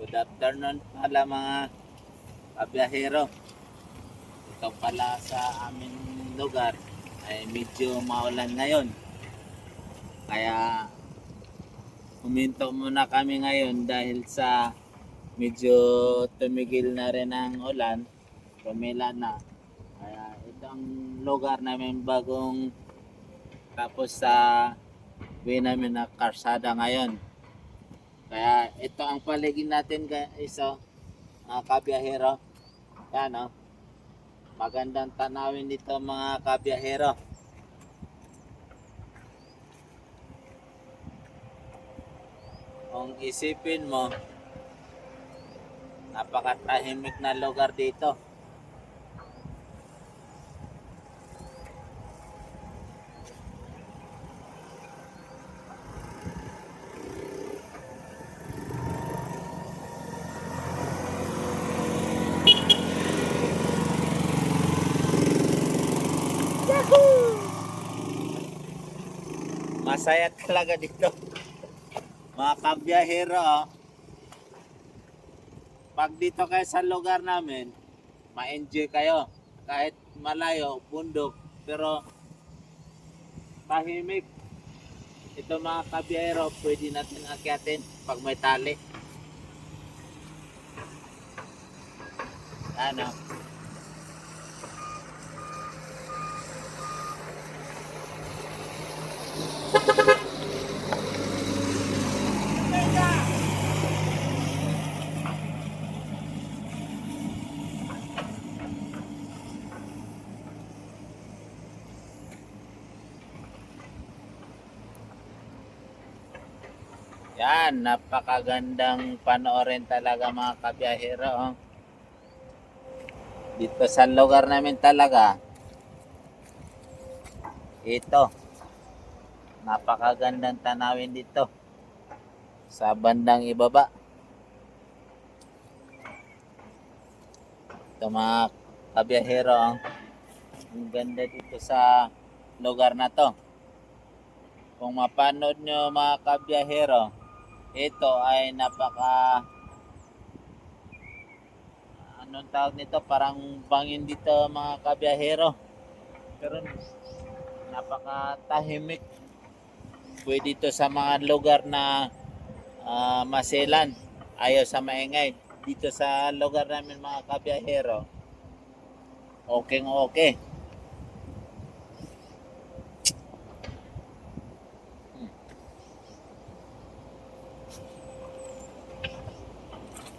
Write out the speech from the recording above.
Good afternoon pala mga kabiyahero. Ito pala sa aming lugar ay medyo maulan ngayon. Kaya huminto muna kami ngayon dahil sa medyo tumigil na rin ang ulan. Tumila na. Kaya ito ang lugar namin bagong tapos sa way namin na karsada ngayon. Kaya ito ang paligid natin guys, mga kabiyahero. Yan o. Magandang tanawin dito mga kabiyahero. Kung isipin mo, napakatahimik na lugar dito. Masaya talaga dito. Mga kabiyahero, pag dito kayo sa lugar namin, ma-enjoy kayo. Kahit malayo, bundok, pero tahimik. Ito mga kabiyahero, pwede natin akyatin pag may tali. Ano? Yan, napakagandang panoorin talaga mga kabiyahero. Dito sa lugar namin talaga, ito, napakagandang tanawin dito sa bandang ibaba. Ito mga kabiyahero, ang ganda dito sa lugar na to. Kung mapanood nyo mga kabiyahero, ito ay anong tawag nito, parang bangin dito mga kabiyahero, pero napakatahimik. Pwede dito sa mga lugar na maselan, ayaw sa maingay. Dito sa lugar namin mga kabiyahero, okay.